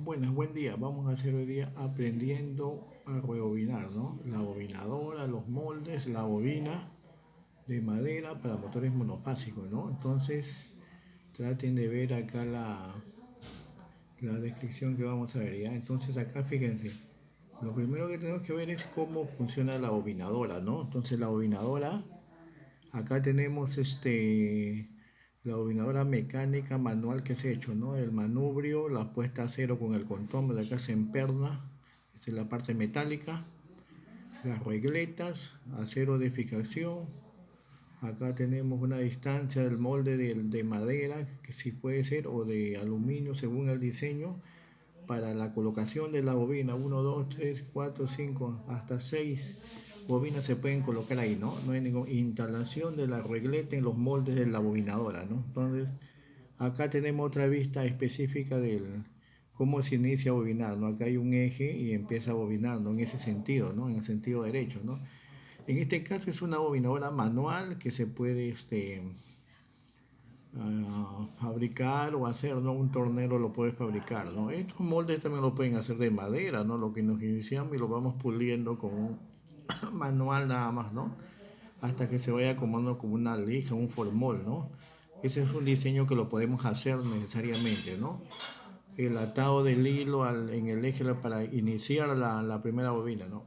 Buenas, buen día. Vamos a hacer hoy día aprendiendo a rebobinar, ¿no? La bobinadora, los moldes, la bobina de madera para motores monofásicos, ¿no? Entonces, traten de ver acá la descripción que vamos a ver, ¿ya? Entonces, acá fíjense, lo primero que tenemos que ver es cómo funciona la bobinadora, ¿no? Entonces, la bobinadora, acá tenemos la bobinadora mecánica manual que se ha hecho, ¿no? El manubrio, la puesta a cero con el contorno de acá se emperna, esta es la parte metálica, las regletas, acero de fijación, acá tenemos una distancia del molde de madera, que sí puede ser, o de aluminio según el diseño, para la colocación de la bobina, uno 2 3 4 5 hasta 6 bobinas se pueden colocar ahí, ¿no? No hay ninguna instalación de la regleta en los moldes de la bobinadora, ¿no? Entonces, acá tenemos otra vista específica del cómo se inicia a bobinar, ¿no? Acá hay un eje y empieza a bobinar, ¿no? En ese sentido, ¿no? En el sentido derecho, ¿no? En este caso es una bobinadora manual que se puede fabricar o hacer, ¿no? Un tornero lo puede fabricar, ¿no? Estos moldes también lo pueden hacer de madera, ¿no? Lo que nos iniciamos y lo vamos puliendo con un manual nada más, ¿no? Hasta que se vaya acomodando como una lija, un formol, ¿no? Ese es un diseño que lo podemos hacer necesariamente, ¿no? El atado del hilo en el eje para iniciar la primera bobina, ¿no?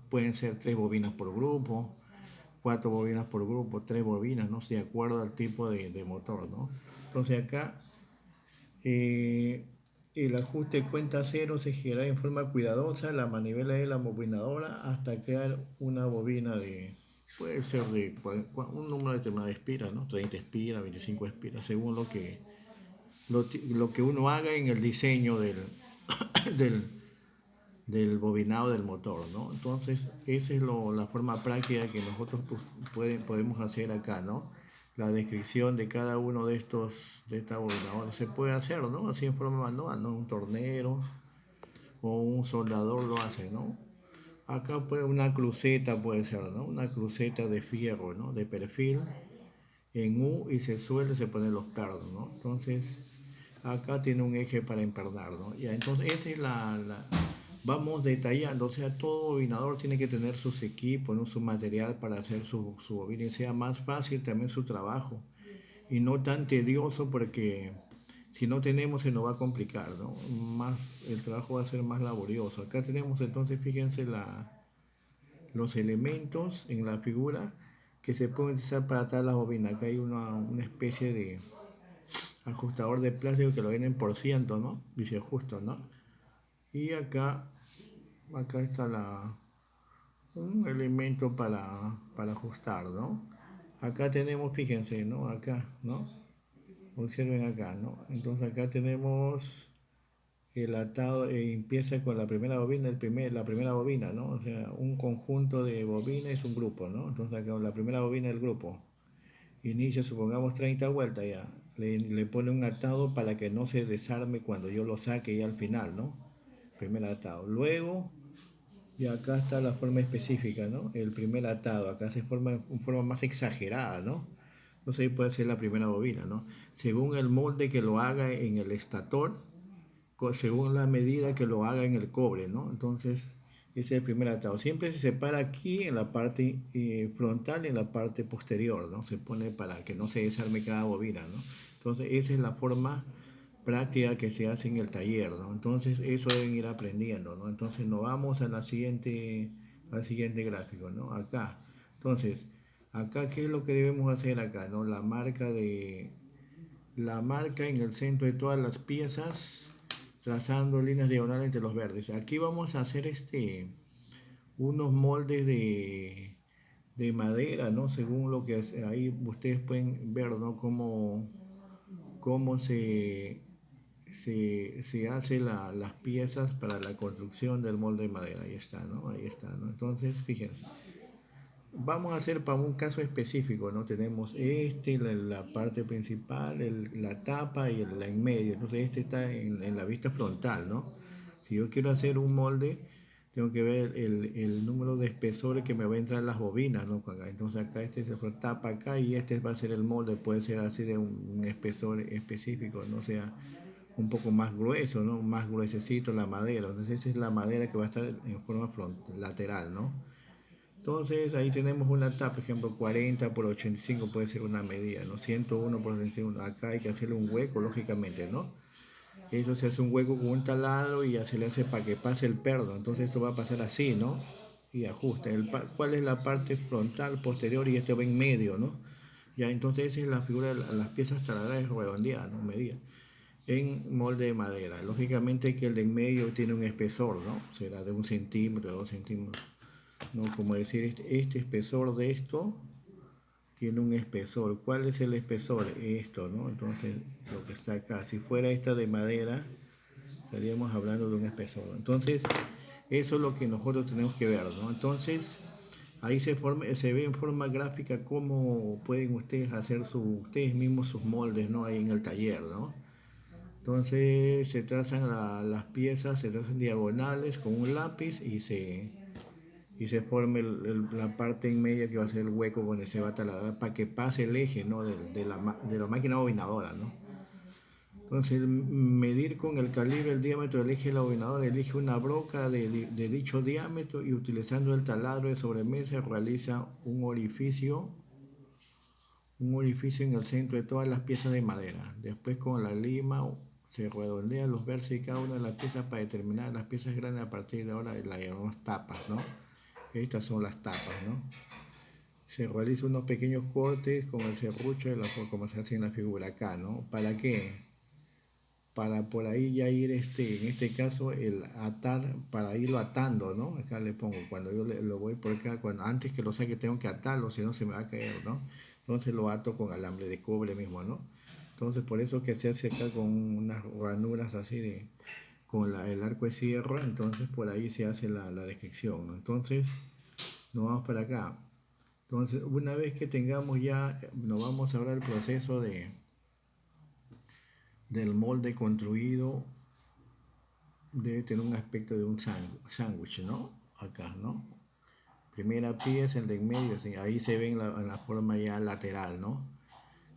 Pueden ser 3 bobinas por grupo, 4 bobinas por grupo, 3 bobinas, ¿no? De acuerdo al tipo de motor, ¿no? Entonces acá eh, el ajuste cuenta cero se gira en forma cuidadosa, la manivela de la bobinadora hasta crear una bobina puede ser de un número determinado de espiras, ¿no? 30 espiras, 25 espiras, según lo que uno haga en el diseño del, del bobinado del motor, ¿no? Entonces, esa es la forma práctica que nosotros podemos hacer acá, ¿no? La descripción de cada uno de esta bobinadora se puede hacer, ¿no? Así en forma manual, ¿no? Un tornero o un soldador lo hace, ¿no? Acá puede una cruceta puede ser, ¿no? Una cruceta de fierro, ¿no? De perfil en U y se suele se ponen los pernos, ¿no? Entonces, acá tiene un eje para empernar, ¿no? Ya, entonces, esa es vamos detallando, o sea, todo bobinador tiene que tener sus equipos, ¿no? Su material para hacer su bobina y sea más fácil también su trabajo y no tan tedioso porque si no tenemos se nos va a complicar, ¿no? Más, el trabajo va a ser más laborioso. Acá tenemos entonces, fíjense los elementos en la figura que se pueden utilizar para atar las bobinas. Acá hay una especie de ajustador de plástico que lo venden por ciento, ¿no? Dice justo, ¿no? Y acá está un elemento para ajustar, ¿no? Acá tenemos, fíjense, ¿no? Acá, ¿no? Observen acá, ¿no? Entonces acá tenemos el atado, empieza con la primera bobina, la primera bobina, ¿no? O sea, un conjunto de bobinas es un grupo, ¿no? Entonces acá la primera bobina del grupo. Inicia, supongamos, 30 vueltas ya. Le pone un atado para que no se desarme cuando yo lo saque ya al final, ¿no? Primer atado. Luego, y acá está la forma específica, ¿no? El primer atado, acá se forma en forma más exagerada, ¿no? Entonces ahí puede ser la primera bobina, ¿no? Según el molde que lo haga en el estator, según la medida que lo haga en el cobre, ¿no? Entonces, ese es el primer atado. Siempre se separa aquí en la parte frontal y en la parte posterior, ¿no? Se pone para que no se desarme cada bobina, ¿no? Entonces, esa es la forma práctica que se hace en el taller, ¿no? Entonces, eso deben ir aprendiendo, ¿no? Entonces, nos vamos al siguiente gráfico, ¿no? Acá. Entonces, acá, ¿qué es lo que debemos hacer acá, ¿no? La marca en el centro de todas las piezas, trazando líneas diagonales entre los verdes. Aquí vamos a hacer unos moldes de madera, ¿no? Según lo que ahí ustedes pueden ver, ¿no? Cómo se hace las piezas para la construcción del molde de madera. Ahí está, ¿no? Ahí está, ¿no? Entonces, fíjense. Vamos a hacer para un caso específico, ¿no? Tenemos la parte principal, la tapa y la en medio. Entonces este está en la vista frontal, ¿no? Si yo quiero hacer un molde, tengo que ver el número de espesores que me va a entrar las bobinas, ¿no? Entonces acá este es la tapa acá y este va a ser el molde, puede ser así de un espesor específico, ¿no? O sea, un poco más grueso, ¿no? Más gruesecito la madera. Entonces esa es la madera que va a estar en forma lateral, ¿no? Entonces ahí tenemos una tapa, por ejemplo, 40 por 85 puede ser una medida, ¿no? 101 por 71. Acá hay que hacerle un hueco, lógicamente, ¿no? Eso se hace un hueco con un taladro y ya se le hace para que pase el perno. Entonces esto va a pasar así, ¿no? Y ajusta. ¿Cuál es la parte frontal, posterior y este va en medio, ¿no? Ya, entonces esa es la figura de las piezas taladradas redondeadas, ¿no? Medida. En molde de madera. Lógicamente que el de en medio tiene un espesor, ¿no? Será de 1 centímetro, 2 centímetros. ¿No? Como decir, este espesor de esto tiene un espesor. ¿Cuál es el espesor? Esto, ¿no? Entonces, lo que está acá. Si fuera esta de madera, estaríamos hablando de un espesor. Entonces, eso es lo que nosotros tenemos que ver, ¿no? Entonces, ahí se ve en forma gráfica cómo pueden ustedes hacer ustedes mismos sus moldes, ¿no? Ahí en el taller, ¿no? Entonces se trazan las piezas, se trazan diagonales con un lápiz y se forma la parte en media que va a ser el hueco donde se va a taladrar para que pase el eje, ¿no? de la máquina bobinadora, ¿no? Entonces, medir con el calibre el diámetro del eje de la bobinadora, elige una broca de dicho diámetro y utilizando el taladro de sobremesa realiza un orificio en el centro de todas las piezas de madera. Después con la lima se redondea los vértices de cada una de las piezas para determinar las piezas grandes. A partir de ahora las llamamos tapas, ¿no? Estas son las tapas, ¿no? Se realizan unos pequeños cortes con el serrucho, como se hace en la figura acá, ¿no? ¿Para qué? Para por ahí ya ir, en este caso, el atar, para irlo atando, ¿no? Acá le pongo, cuando yo lo voy por acá, antes que lo saque tengo que atarlo, si no se me va a caer, ¿no? Entonces lo ato con alambre de cobre mismo, ¿no? Entonces por eso que se hace acá con unas ranuras así con el arco de cierre, entonces por ahí se hace la descripción, ¿no? Entonces nos vamos para acá. Entonces una vez que tengamos ya, nos vamos ahora al proceso del molde construido. Debe tener un aspecto de un sándwich, ¿no? Acá, ¿no? Primera pieza, el de en medio, ahí se ve en la forma ya lateral, ¿no?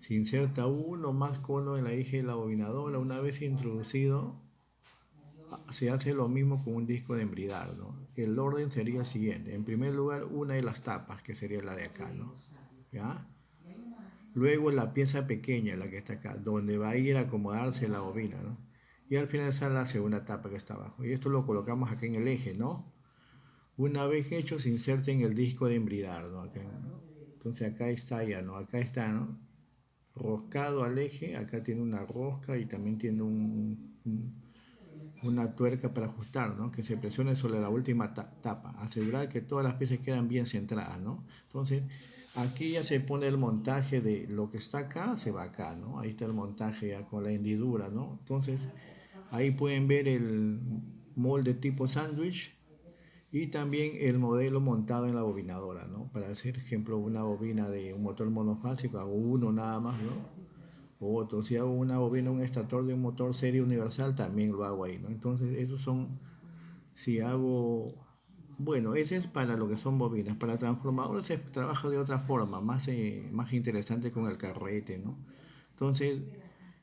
Se inserta uno más cono en la eje de la bobinadora. Una vez introducido, se hace lo mismo con un disco de embridar, ¿no? El orden sería el siguiente. En primer lugar, una de las tapas, que sería la de acá, ¿no? ¿Ya? Luego la pieza pequeña, la que está acá, donde va a ir a acomodarse la bobina, ¿no? Y al final sale la segunda tapa que está abajo. Y esto lo colocamos acá en el eje, ¿no? Una vez hecho, se inserta en el disco de embridar, ¿no? Acá, ¿no? Entonces acá está ya, ¿no? Acá está, ¿no? Roscado al eje, acá tiene una rosca y también tiene una tuerca para ajustar, ¿no? Que se presione sobre la última tapa, asegurar que todas las piezas quedan bien centradas, ¿no? Entonces, aquí ya se pone el montaje de lo que está acá, se va acá, ¿no? Ahí está el montaje ya con la hendidura, ¿no? Entonces, ahí pueden ver el molde tipo sándwich y también el modelo montado en la bobinadora, ¿no? Para hacer, ejemplo, una bobina de un motor monofásico, hago uno nada más, ¿no? O otro, si hago una bobina, un extractor de un motor serie universal, también lo hago ahí, ¿no? Entonces, esos son, si hago, bueno, ese es para lo que son bobinas. Para transformadores se trabaja de otra forma, más interesante con el carrete, ¿no? Entonces,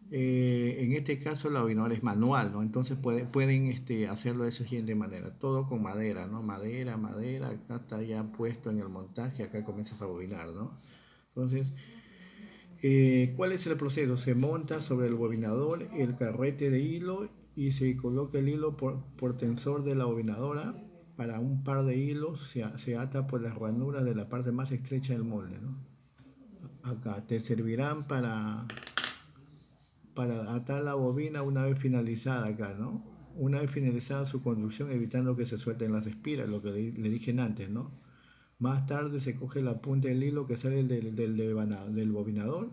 en este caso la bobinadora es manual, ¿no? Entonces pueden hacerlo de esa siguiente manera, todo con madera, ¿no? Madera, madera, acá está ya puesto en el montaje, acá comienzas a bobinar, ¿no? Entonces, ¿cuál es el proceso? Se monta sobre el bobinador el carrete de hilo y se coloca el hilo por tensor de la bobinadora. Para un par de hilos se ata por las ranuras de la parte más estrecha del molde, ¿no? Acá te servirán para atar la bobina una vez finalizada acá, ¿no? Una vez finalizada su conducción, evitando que se suelten las espiras, lo que le dije antes, ¿no? Más tarde se coge la punta del hilo que sale del bobinador,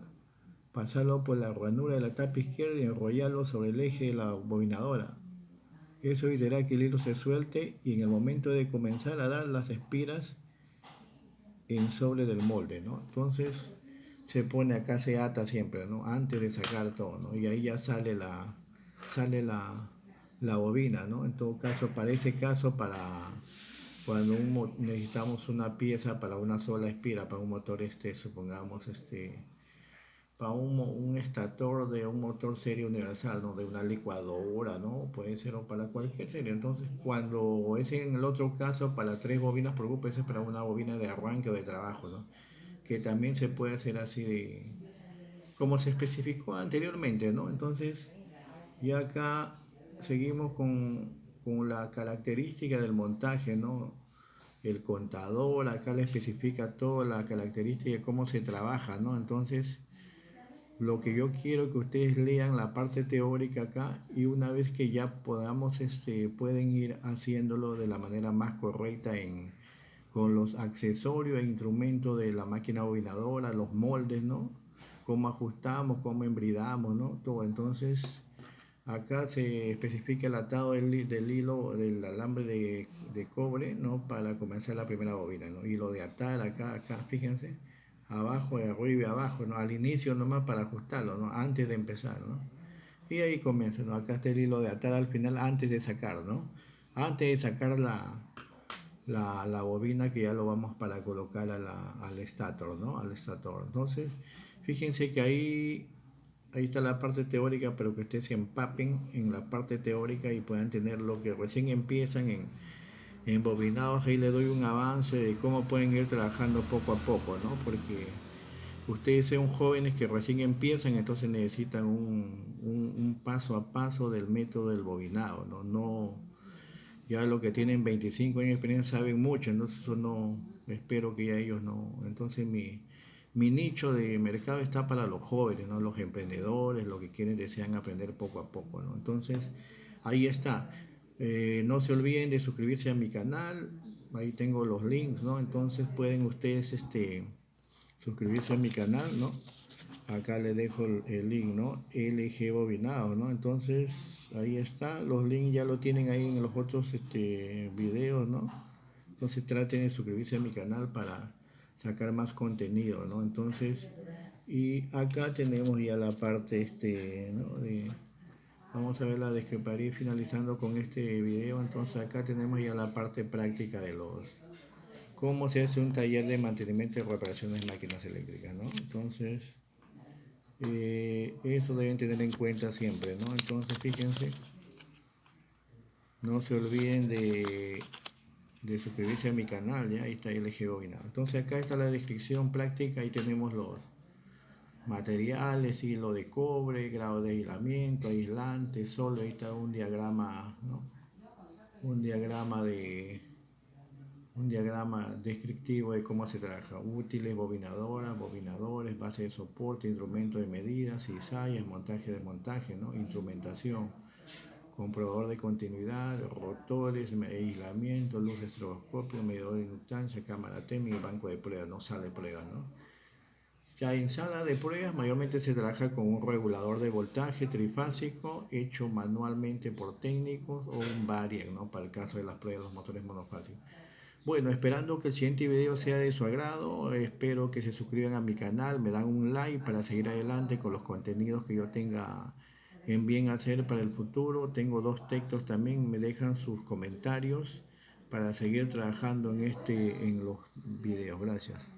pasarlo por la ranura de la tapa izquierda y enrollarlo sobre el eje de la bobinadora. Eso evitará que el hilo se suelte y en el momento de comenzar a dar las espiras en sobre del molde, ¿no? Entonces se pone acá, se ata siempre, ¿no? Antes de sacar todo, ¿no? Y ahí ya sale la bobina, ¿no? En todo caso, para ese caso, para cuando necesitamos una pieza para una sola espira, para un motor supongamos, para un estator de un motor serie universal, ¿no? De una licuadora, ¿no? Puede ser o para cualquier serie. Entonces, cuando es en el otro caso para tres bobinas por grupo, ese es para una bobina de arranque o de trabajo, ¿no? Que también se puede hacer así de, como se especificó anteriormente, ¿no? Entonces, y acá seguimos con la característica del montaje, ¿no? El contador acá le especifica toda la característica de cómo se trabaja, ¿no? Entonces, lo que yo quiero que ustedes lean la parte teórica acá y una vez que ya podamos, pueden ir haciéndolo de la manera más correcta con los accesorios e instrumentos de la máquina bobinadora, los moldes, ¿no? Cómo ajustamos, cómo embridamos, ¿no? Todo. Entonces, acá se especifica el atado del hilo, del alambre de cobre, ¿no? Para comenzar la primera bobina, ¿no? Y lo de atar acá, fíjense, abajo, arriba y abajo, ¿no? Al inicio nomás para ajustarlo, ¿no? Antes de empezar, ¿no? Y ahí comienza, ¿no? Acá está el hilo de atar al final antes de sacar, ¿no? Antes de sacar la bobina que ya lo vamos para colocar al estator, ¿no? Al estator. Entonces, fíjense que ahí está la parte teórica, pero que ustedes se empapen en la parte teórica y puedan tener lo que recién empiezan en bobinados. Ahí les doy un avance de cómo pueden ir trabajando poco a poco, ¿no? Porque ustedes son jóvenes que recién empiezan, entonces necesitan un paso a paso del método del bobinado, ¿no? No, ya los que tienen 25 años de experiencia saben mucho, entonces eso no, espero que ya ellos no. Entonces mi nicho de mercado está para los jóvenes, ¿no? Los emprendedores, los que quieren, desean aprender poco a poco, ¿no? Entonces, ahí está. No se olviden de suscribirse a mi canal, ahí tengo los links, ¿no? Entonces pueden ustedes suscribirse a mi canal, ¿no? Acá le dejo el link, ¿no? LG Bobinado, ¿no? Entonces, ahí está, los links ya lo tienen ahí en los otros videos, ¿no? Entonces traten de suscribirse a mi canal para sacar más contenido, ¿no? Entonces, y acá tenemos ya la parte, ¿no? Vamos a ver la descripción finalizando con este video. Entonces acá tenemos ya la parte práctica de cómo se hace un taller de mantenimiento y reparaciones de máquinas eléctricas, ¿no? Entonces, eso deben tener en cuenta siempre, ¿no? Entonces, fíjense, no se olviden de suscribirse a mi canal, ¿ya? Ahí está LG Bobina. Entonces, acá está la descripción práctica, ahí tenemos los materiales, hilo de cobre, grado de aislamiento, aislante, solo, ahí está un diagrama, ¿no? Un diagrama un diagrama descriptivo de cómo se trabaja, útiles, bobinadoras, bobinadores, base de soporte, instrumento de medidas, cizallas, montaje, desmontaje, ¿no? Instrumentación, comprobador de continuidad, rotores, aislamiento, luz de estroboscopio, medidor de inductancia, cámara térmica, banco de pruebas, no sale pruebas, ¿no? Ya en sala de pruebas mayormente se trabaja con un regulador de voltaje trifásico hecho manualmente por técnicos o un variac, ¿no? Para el caso de las pruebas de los motores monofásicos. Bueno, esperando que el siguiente video sea de su agrado, espero que se suscriban a mi canal, me dan un like para seguir adelante con los contenidos que yo tenga en bien hacer para el futuro. Tengo dos textos también, me dejan sus comentarios para seguir trabajando en los videos. Gracias.